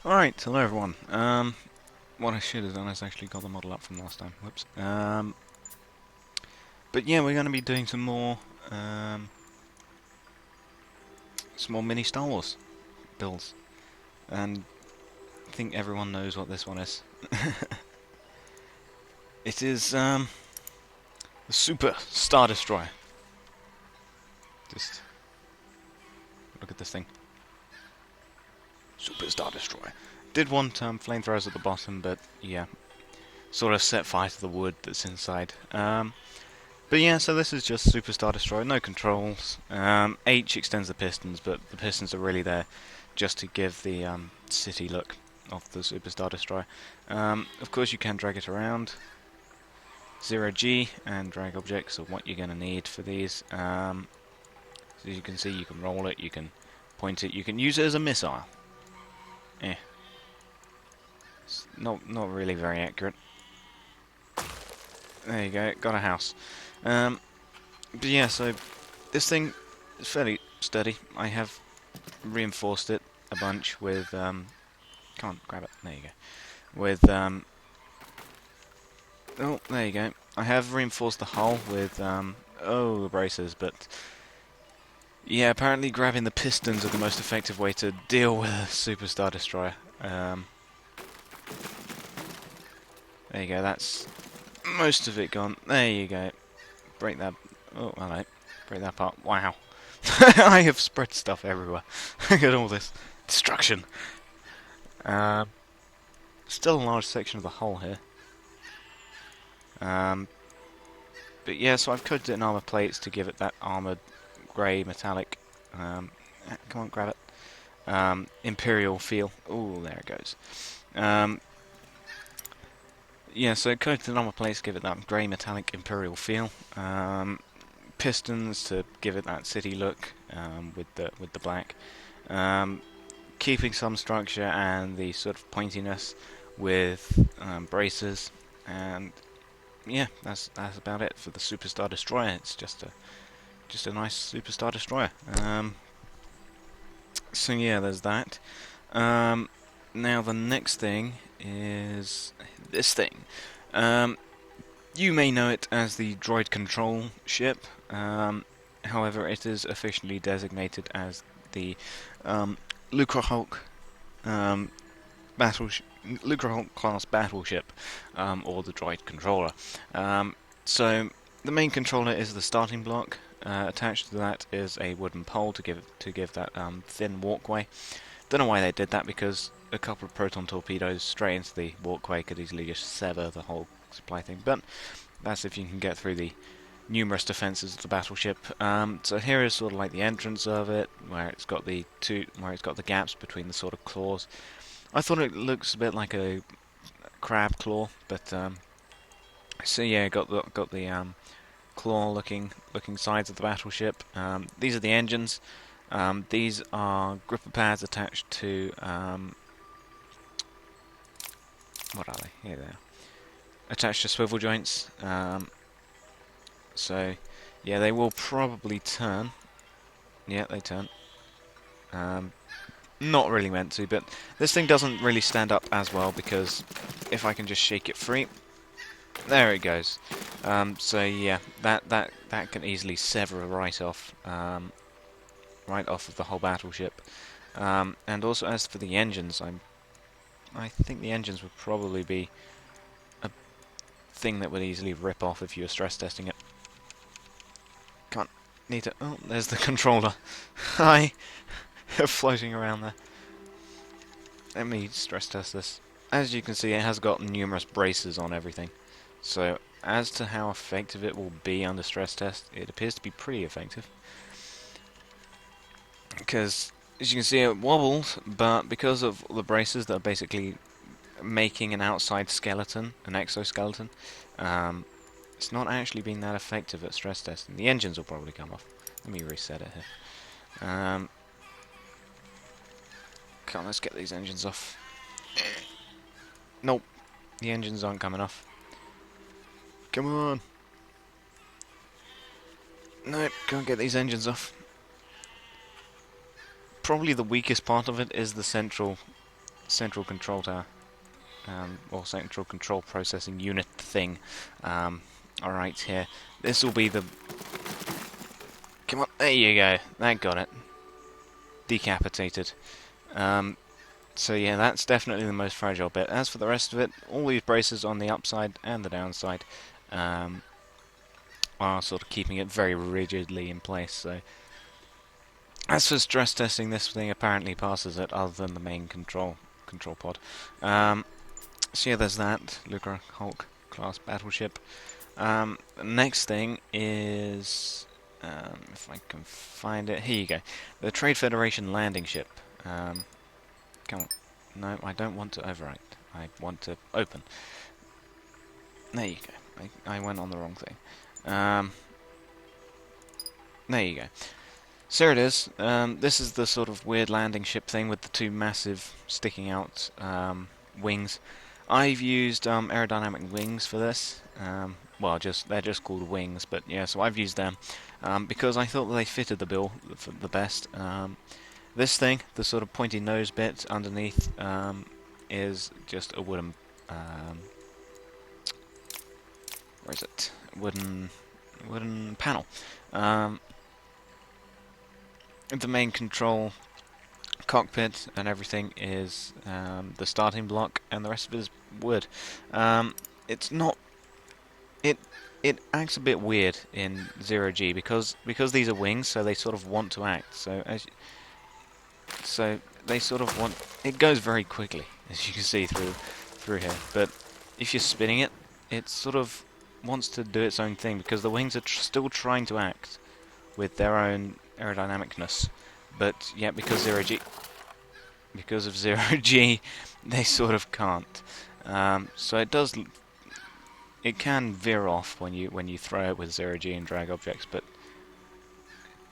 Alright, hello everyone. What I should have done is actually got the model up from last time. Whoops. But yeah, we're going to be doing some more mini Star Wars builds, and I think everyone knows what this one is. It is the Super Star Destroyer. Just look at this thing. Super Star Destroyer. Did want flamethrowers at the bottom, but yeah, sort of set fire to the wood that's inside. But yeah, so this is just Super Star Destroyer, no controls. H extends the pistons, but the pistons are really there just to give the city look of the Super Star Destroyer. Of course, you can drag it around. 0G and drag objects are what you're going to need for these. So as you can see, you can roll it, you can point it, you can use it as a missile. It's not really very accurate. There you go, got a house. But yeah, so this thing is fairly sturdy. I have reinforced it a bunch with, can't grab it, there you go. With, oh, there you go. I have reinforced the hull with, oh, the braces, but yeah, apparently grabbing the pistons are the most effective way to deal with a Super Star Destroyer. There you go, that's most of it gone. There you go. Break that. Oh, hello. Break that part. Wow. I have spread stuff everywhere. Look at all this destruction. Still a large section of the hull here. But yeah, so I've coated it in armor plates to give it that armored grey metallic. Come on, grab it. Imperial feel. Oh, there it goes. Yeah, so coated in armor plates give it that grey metallic imperial feel. Pistons to give it that city look with the black. Keeping some structure and the sort of pointiness with braces, and yeah, that's about it for the Super Star Destroyer. It's just a nice Super Star Destroyer. So yeah, there's that. Now the next thing is this thing. You may know it as the Droid control ship. However, it is officially designated as the Lucrehulk Lucrehulk class battleship, or the Droid controller. So the main controller is the starting block. Attached to that is a wooden pole to give that thin walkway. Don't know why they did that, because a couple of proton torpedoes straight into the walkway could easily just sever the whole supply thing. But that's if you can get through the numerous defences of the battleship. So here is sort of like the entrance of it, where it's got the gaps between the sort of claws. I thought it looks a bit like a crab claw, but so yeah, got the claw-looking sides of the battleship. These are the engines. These are gripper pads attached to what are they? Here they are. Attached to swivel joints. So yeah, they will probably turn. Yeah, they turn. Not really meant to, but this thing doesn't really stand up as well, because if I can just shake it free, there it goes. So yeah, that can easily sever right off of the whole battleship. And also, as for the engines, I think the engines would probably be a thing that would easily rip off if you were stress testing it. Can't need to. Oh, there's the controller. Hi, floating around there. Let me stress test this. As you can see, it has got numerous braces on everything. So, as to how effective it will be under stress test, it appears to be pretty effective. Because, as you can see, it wobbles, but because of the braces that are basically making an outside skeleton, an exoskeleton, it's not actually been that effective at stress testing. The engines will probably come off. Let me reset it here. Come on, let's get these engines off. Nope, the engines aren't coming off. Come on. Nope, can't get these engines off. Probably the weakest part of it is the central central control tower, or central control processing unit thing. Alright, here. This will be the... Come on, there you go. That got it. Decapitated. So yeah, that's definitely the most fragile bit. As for the rest of it, all these braces on the upside and the downside are sort of keeping it very rigidly in place. So as for stress testing, this thing apparently passes it, other than the main control pod. So yeah, there's that Lucre Hulk class battleship. The next thing is, if I can find it, here you go, the Trade Federation landing ship. Come on. No, I don't want to overwrite. I want to open. There you go. I went on the wrong thing. There you go. So here it is. This is the sort of weird landing ship thing with the two massive sticking out wings. I've used aerodynamic wings for this. Well, they're just called wings, but yeah, so I've used them because I thought that they fitted the bill for the best. This thing, the sort of pointy nose bit underneath, is just a wooden... where is it? Wooden panel. The main control cockpit and everything is the starting block, and the rest of it is wood. It's not... It acts a bit weird in 0G because these are wings, so they sort of want to act. So they sort of want... It goes very quickly, as you can see through here. But if you're spinning it, it sort of wants to do its own thing because the wings are still trying to act with their own aerodynamicness. But yeah, because of 0G, they sort of can't. So it does... It can veer off when you throw it with 0G and drag objects, but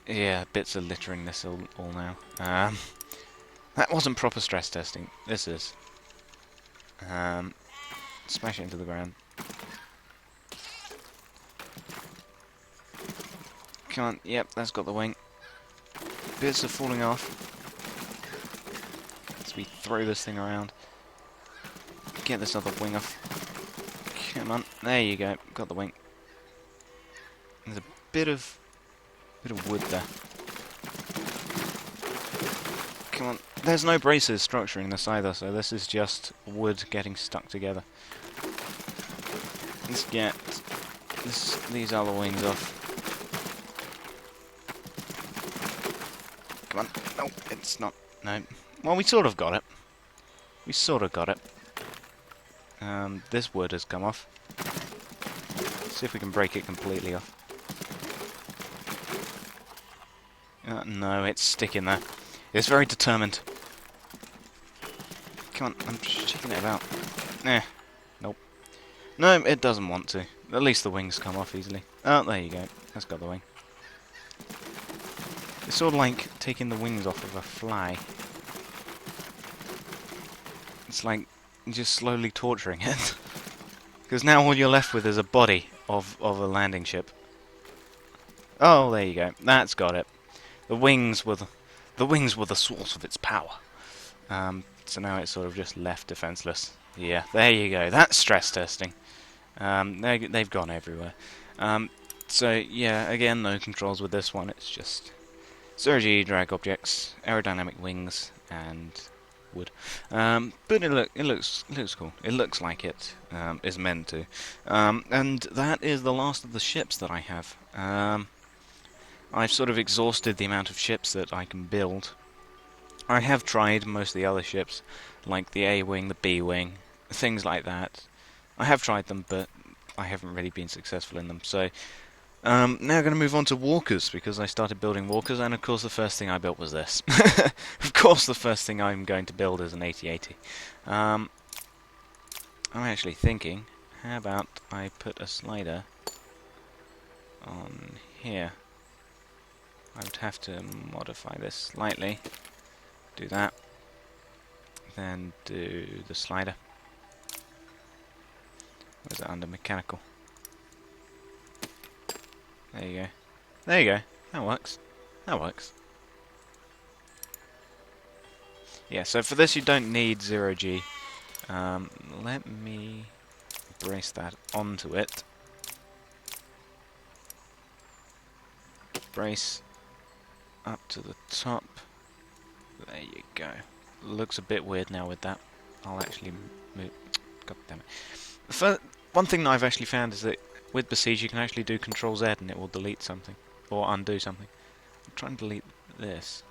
yeah, bits are littering this all now. That wasn't proper stress testing. This is. Smash it into the ground. Come on, yep, that's got the wing. Bits are falling off as we throw this thing around. Get this other wing off. Come on, there you go, got the wing. There's a bit of wood there. Come on, there's no braces structuring this either, so this is just wood getting stuck together. Let's get these other wings off. Come on, no, it's not, no. Well, we sort of got it. We sort of got it. This wood has come off. Let's see if we can break it completely off. No, it's sticking there. It's very determined. Come on, I'm just shaking it about. Nope. No, it doesn't want to. At least the wings come off easily. Oh, there you go. That's got the wing. It's sort of like taking the wings off of a fly. It's like just slowly torturing it. Because now all you're left with is a body of a landing ship. Oh, there you go. That's got it. The wings were the source of its power. So now it's sort of just left defenseless. Yeah, there you go. That's stress testing. They've gone everywhere. So yeah, again, no controls with this one. It's just 0G drag objects, aerodynamic wings, and wood. But it looks cool. It looks like it is meant to. And that is the last of the ships that I have. I've sort of exhausted the amount of ships that I can build. I have tried most of the other ships, like the A-Wing, the B-Wing, things like that. I have tried them, but I haven't really been successful in them. So now I'm going to move on to walkers, because I started building walkers, and of course the first thing I built was this. Of course the first thing I'm going to build is an AT-AT. I'm actually thinking, how about I put a slider on here. I would have to modify this slightly. Do that. Then do the slider. Where's it under mechanical? There you go. There you go. That works. That works. Yeah, so for this you don't need 0G. Let me brace that onto it. Brace up to the top. There you go. Looks a bit weird now with that. I'll actually move. God damn it. One thing that I've actually found is that with Besiege you can actually do Control Z and it will delete something. Or undo something. I'm trying to delete this.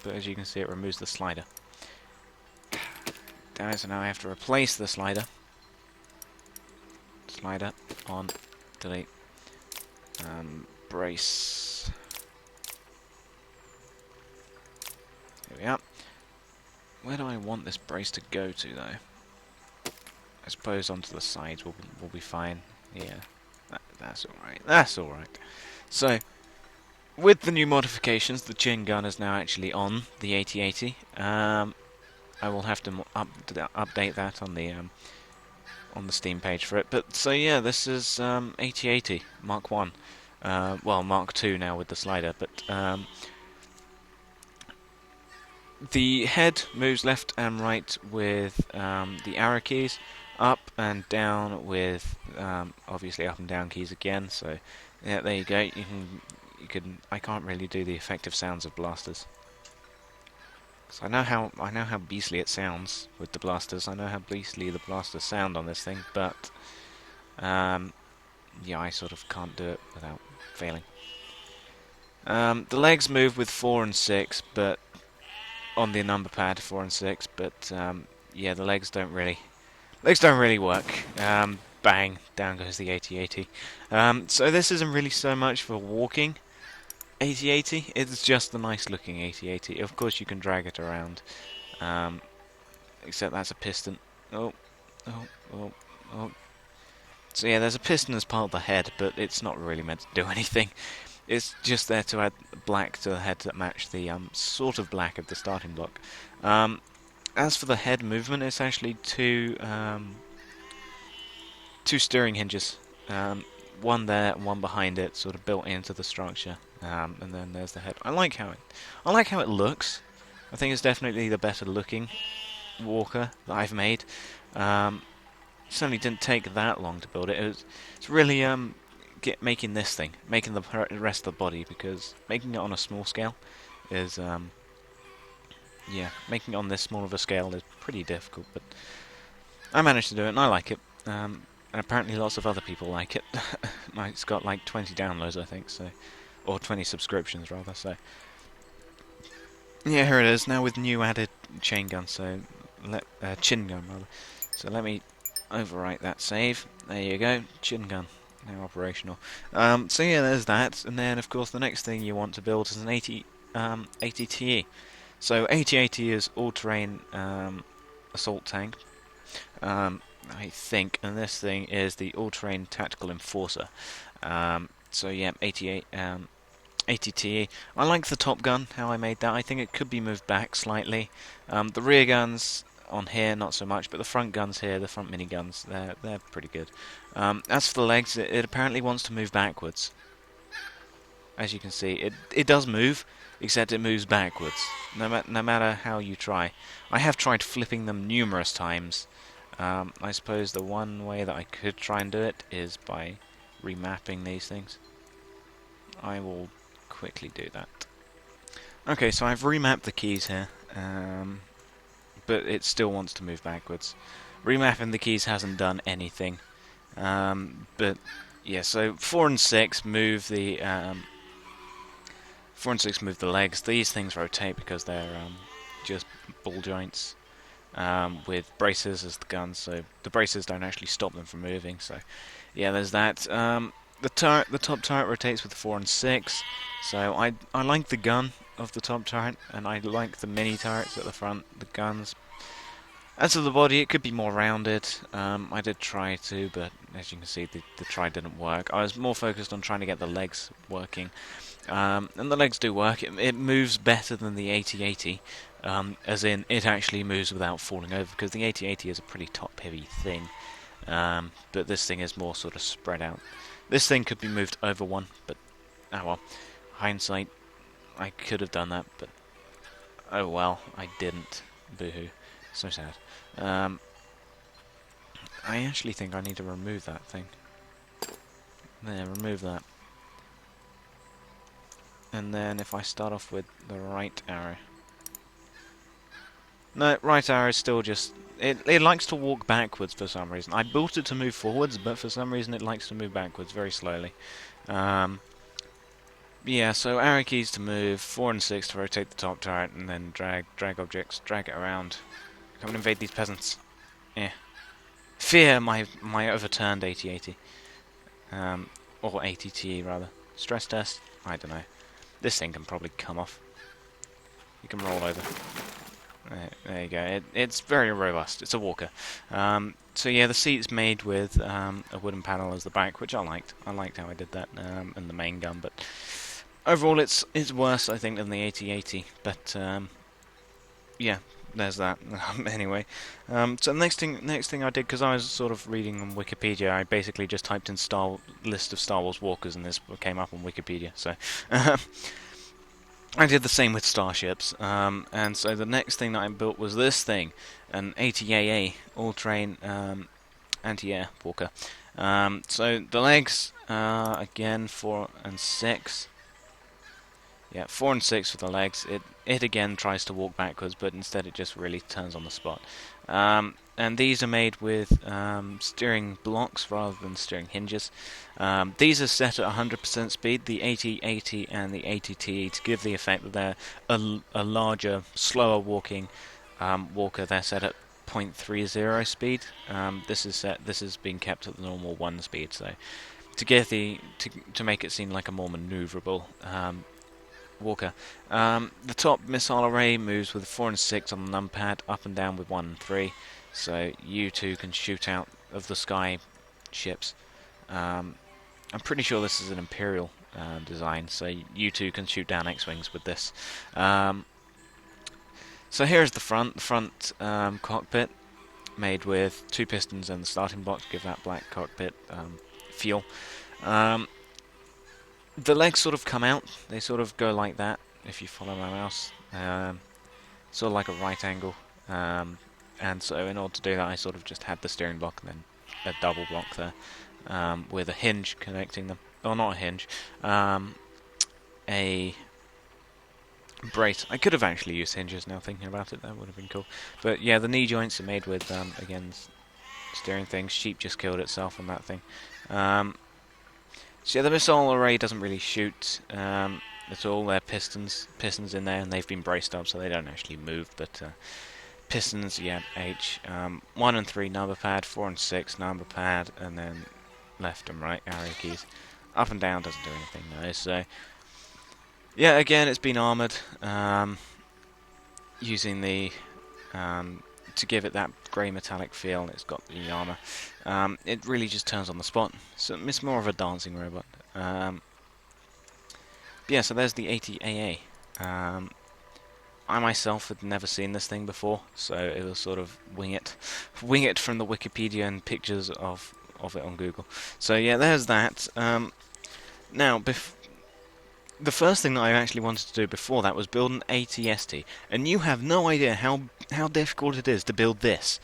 But as you can see it removes the slider. Damn it, so now I have to replace the slider. Slider, on, delete. Brace. Here we are. Where do I want this brace to go to, though? I suppose onto the sides will be fine. Yeah, that's alright. That's alright. So, with the new modifications, the chin gun is now actually on the AT-AT. I will have to update that on the Steam page for it. But so yeah, this is AT-AT Mark 1. Well, Mark 2 now with the slider, but the head moves left and right with the arrow keys, up and down with obviously up and down keys again. So yeah, there you go. You can. I can't really do the effective sounds of blasters. So I know how beastly it sounds with the blasters. I know how beastly the blasters sound on this thing, but yeah, I sort of can't do it without failing. The legs move with 4 and 6, but on the number pad 4 and 6. But yeah, the legs don't really work. Bang, down goes the AT-AT. So this isn't really so much for walking. AT-AT, it's just the nice looking AT-AT. Of course you can drag it around, except that's a piston. Oh. So yeah, there's a piston as part of the head, but it's not really meant to do anything. It's just there to add black to the head to match the sort of black of the starting block. As for the head movement, it's actually two steering hinges. One there and one behind it, sort of built into the structure. And then there's the head. I like how it looks. I think it's definitely the better looking Walker that I've made. It certainly didn't take that long to build it. It's really making this thing, making the rest of the body, because making it on a small scale is yeah, making it on this small of a scale is pretty difficult. But I managed to do it, and I like it. And apparently lots of other people like it. It's got like 20 downloads, I think, so, or 20 subscriptions rather. So yeah, here it is now with new added chain gun. So chin gun rather. So let me overwrite that save. There you go, chin gun now operational. So yeah, there's that, and then of course the next thing you want to build is an ATTE. So AT-AT is all-terrain assault tank. I think, and this thing is the all-terrain tactical enforcer. So yeah, ATTE. I like the top gun, how I made that. I think it could be moved back slightly. The rear guns on here, not so much, but the front guns here, the front miniguns, they're pretty good. As for the legs, it apparently wants to move backwards. As you can see, it does move, except it moves backwards, no matter how you try. I have tried flipping them numerous times. I suppose the one way that I could try and do it is by remapping these things. I will quickly do that. Okay, so I've remapped the keys here, but it still wants to move backwards. Remapping the keys hasn't done anything, but yeah. So 4 and 6 move the 4 and 6 move the legs. These things rotate because they're just ball joints. With braces as the guns, so the braces don't actually stop them from moving. So yeah, there's that. The top turret rotates with 4 and 6. So I like the gun of the top turret, and I like the mini turrets at the front, the guns. As for the body, it could be more rounded. I did try to, but as you can see, the try didn't work. I was more focused on trying to get the legs working. And the legs do work. It moves better than the AT-AT, as in it actually moves without falling over, because the AT-AT is a pretty top-heavy thing. But this thing is more sort of spread out. This thing could be moved over one, but oh well. Hindsight, I could have done that, but Oh well, I didn't. Boo-hoo. So sad. I actually think I need to remove that thing. There, remove that. And then if I start off with the right arrow. No, right arrow is still just... It likes to walk backwards for some reason. I built it to move forwards, but for some reason it likes to move backwards very slowly. Yeah, so arrow keys to move, 4 and 6 to rotate the top turret, and then drag objects, drag it around. Come and invade these peasants. Yeah. Fear my overturned AT-80. Or ATTE rather. Stress test? I don't know. This thing can probably come off. You can roll over. There you go. It's very robust. It's a walker. So yeah, the seat's made with a wooden panel as the back, which I liked. I liked how I did that, and the main gun. But overall, it's worse, I think, than the AT-80. But yeah, there's that. Anyway, so the next thing I did, because I was sort of reading on Wikipedia, I basically just typed in list of Star Wars walkers, and this came up on Wikipedia. So. I did the same with starships, and so the next thing that I built was this thing, an ATAA, all-terrain AntiAir Walker. So the legs, again, 4 and 6. Yeah, 4 and 6 for the legs. It again tries to walk backwards, but instead it just really turns on the spot. And these are made with steering blocks rather than steering hinges. These are set at 100% speed, the AT-80 and the ATTE, to give the effect that they're a larger, slower walking walker. They're set at 0.30 speed. This is being kept at the normal 1 speed. So to give to make it seem like a more manoeuvrable walker. The top missile array moves with 4 and 6 on the numpad, up and down with 1 and 3, so you two can shoot out of the sky ships. I'm pretty sure this is an Imperial design, so you two can shoot down X-Wings with this. So here's the front cockpit, made with 2 pistons and the starting block to give that black cockpit feel. The legs sort of come out, they sort of go like that, if you follow my mouse, sort of like a right angle, and so in order to do that I sort of just had the steering block and then a double block there, with a hinge connecting them, or not a hinge, a brace. I could have actually used hinges now thinking about it, that would have been cool, but yeah, the knee joints are made with, again, steering things. Sheep just killed itself on that thing. So yeah, the missile array doesn't really shoot at all. They're pistons in there, and they've been braced up, so they don't actually move. But pistons, yeah, H. 1 and 3 number pad, 4 and 6 number pad, and then left and right arrow keys. Up and down doesn't do anything, no. So yeah, again, it's been armoured, using the to give it that grey metallic feel, and it's got the armour. It really just turns on the spot, so it's more of a dancing robot. Yeah, so there's the ATAA. I myself had never seen this thing before, so it was sort of wing it from the Wikipedia and pictures of it on Google. So yeah, there's that. Now, the first thing that I actually wanted to do before that was build an ATST, and you have no idea how difficult it is to build this,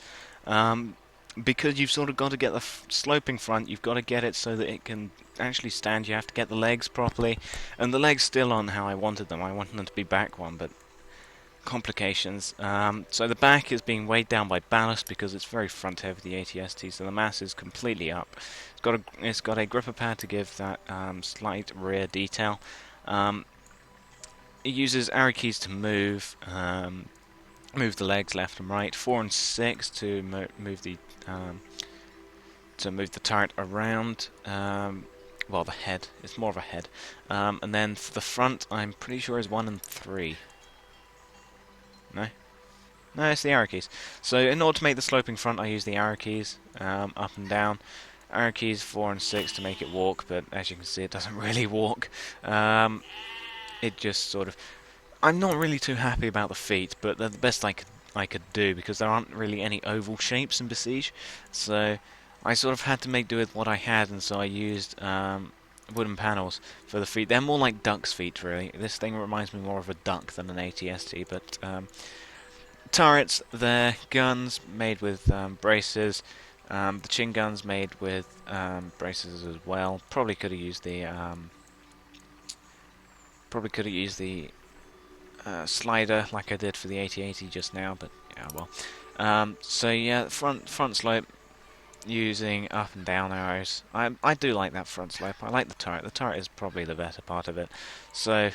because you've sort of got to get the sloping front, you've got to get it so that it can actually stand, you have to get the legs properly, and the legs still aren't how I wanted them. I wanted them to be back one, but complications. So the back is being weighed down by ballast because it's very front heavy, the ATST, so the mass is completely up. It's got a gripper pad to give that slight rear detail. It uses arrow keys to move the legs left and right, 4 and 6 to move the turret around. Well, the head. It's more of a head. And then for the front, I'm pretty sure is 1 and 3. No? No, it's the arrow keys. So in order to make the sloping front, I use the arrow keys, up and down. Arrow keys 4 and 6 to make it walk, but as you can see, it doesn't really walk. It just sort of... I'm not really too happy about the feet, but they're the best I could do, because there aren't really any oval shapes in Besiege. So I sort of had to make do with what I had, and so I used wooden panels for the feet. They're more like duck's feet, really. This thing reminds me more of a duck than an ATST, but turrets, they're guns made with braces. The chin guns made with braces as well. Probably could have used the slider like I did for the 8080 just now, but yeah, well. So yeah, front slope using up and down arrows. I do like that front slope. I like the turret. The turret is probably the better part of it. So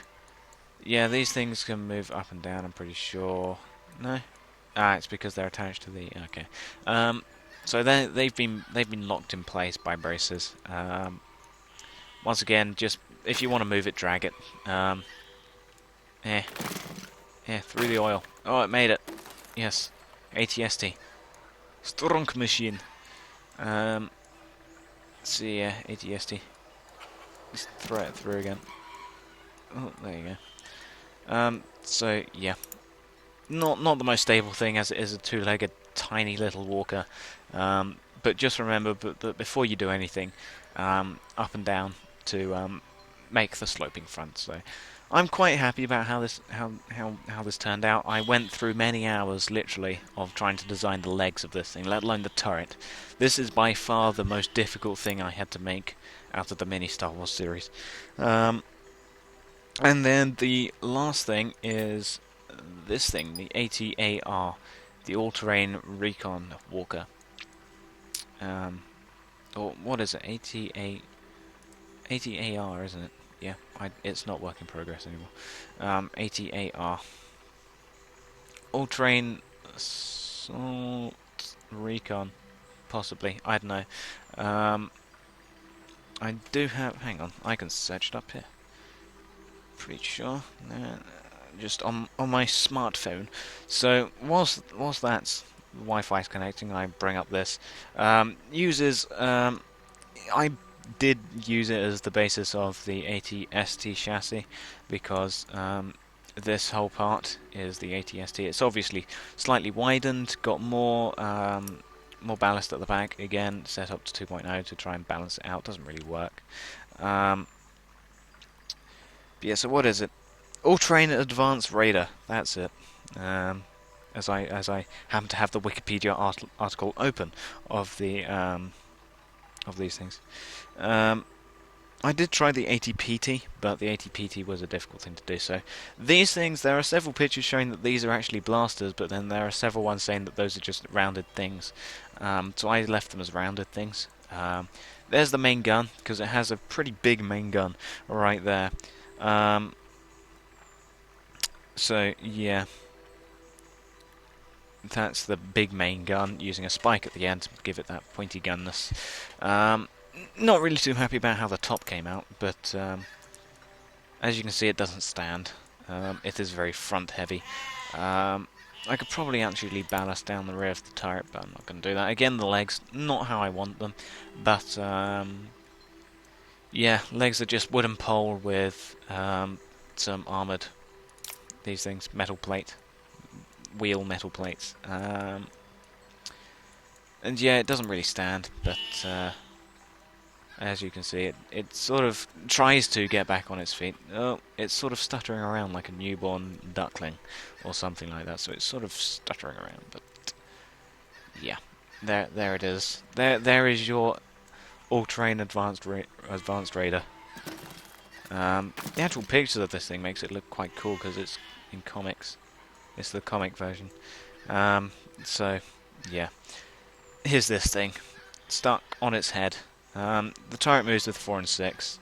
yeah, these things can move up and down. I'm pretty sure. No, it's because they're attached to the. Okay. So they've been locked in place by braces. Once again, just if you want to move it, drag it. Through the oil. Oh, it made it. Yes, ATST. Strong machine. So yeah, ATST. Just throw it through again. Oh, there you go. So yeah, not the most stable thing as it is a two-legged tiny little walker. But just remember that before you do anything, up and down to make the sloping front. So I'm quite happy about how this turned out. I went through many hours, literally, of trying to design the legs of this thing, let alone the turret. This is by far the most difficult thing I had to make out of the mini Star Wars series. And then the last thing is this thing, the ATAR, the All-Terrain Recon Walker. Or what is it? ATAR, isn't it? Yeah, it's not work in progress anymore. ATAR. All-Terrain Assault Recon. Possibly. I don't know. I do have... Hang on, I can search it up here. Pretty sure. Just on my smartphone. So, whilst that's Wi-Fi's connecting, I bring up this. Uses... I did use it as the basis of the ATST chassis because this whole part is the ATST. It's obviously slightly widened, got more ballast at the back. Again, set up to 2.0 to try and balance it out. Doesn't really work. But yeah, so what is it? All-Terrain Advanced Raider. That's it. As I happen to have the Wikipedia article open of the of these things. I did try the ATPT, but the ATPT was a difficult thing to do. So these things, there are several pictures showing that these are actually blasters, but then there are several ones saying that those are just rounded things. So I left them as rounded things. There's the main gun, because it has a pretty big main gun right there. So yeah, that's the big main gun, using a spike at the end to give it that pointy gunness. Not really too happy about how the top came out, but as you can see, it doesn't stand. It is very front heavy. I could probably actually ballast down the rear of the turret, but I'm not going to do that. Again, the legs, not how I want them, but yeah, legs are just wooden pole with some armoured, these things, metal plate, wheel metal plates. And yeah, it doesn't really stand, but as you can see, it sort of tries to get back on its feet. Oh, it's sort of stuttering around like a newborn duckling or something like that. So it's sort of stuttering around, but yeah, there it is. There is your all-terrain advanced raider. The actual pictures of this thing makes it look quite cool because it's in comics. It's the comic version. So yeah, here's this thing stuck on its head. The turret moves with 4 and 6.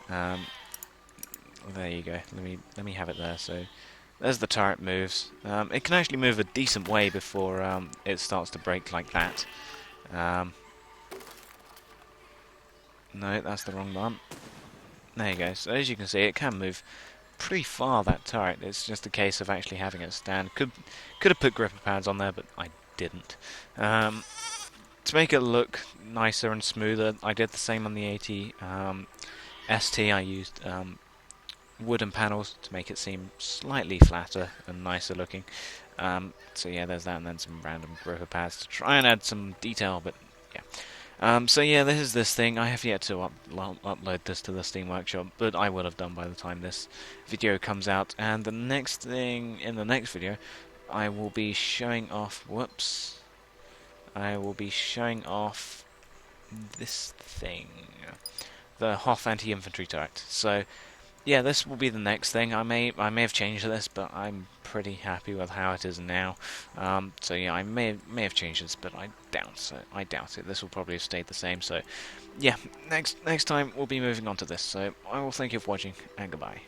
There you go. Let me have it there. So there's the turret moves. It can actually move a decent way before it starts to break like that. No, that's the wrong one. There you go. So as you can see, it can move pretty far, that turret. It's just a case of actually having it stand. Could have put gripper pads on there, but I didn't. To make it look nicer and smoother, I did the same on the AT-ST. I used wooden panels to make it seem slightly flatter and nicer looking. So yeah, there's that, and then some random gripper pads to try and add some detail, but yeah. So yeah, this is this thing. I have yet to upload this to the Steam Workshop, but I will have done by the time this video comes out. And the next thing in the next video, I will be showing off. Whoops! I will be showing off this thing, the Hoth anti-infantry turret. So yeah, this will be the next thing. I may have changed this, but I'm pretty happy with how it is now. So yeah, I may have changed this, but I doubt it. I doubt it. This will probably have stayed the same. So yeah, next time we'll be moving on to this. So I will thank you for watching and goodbye.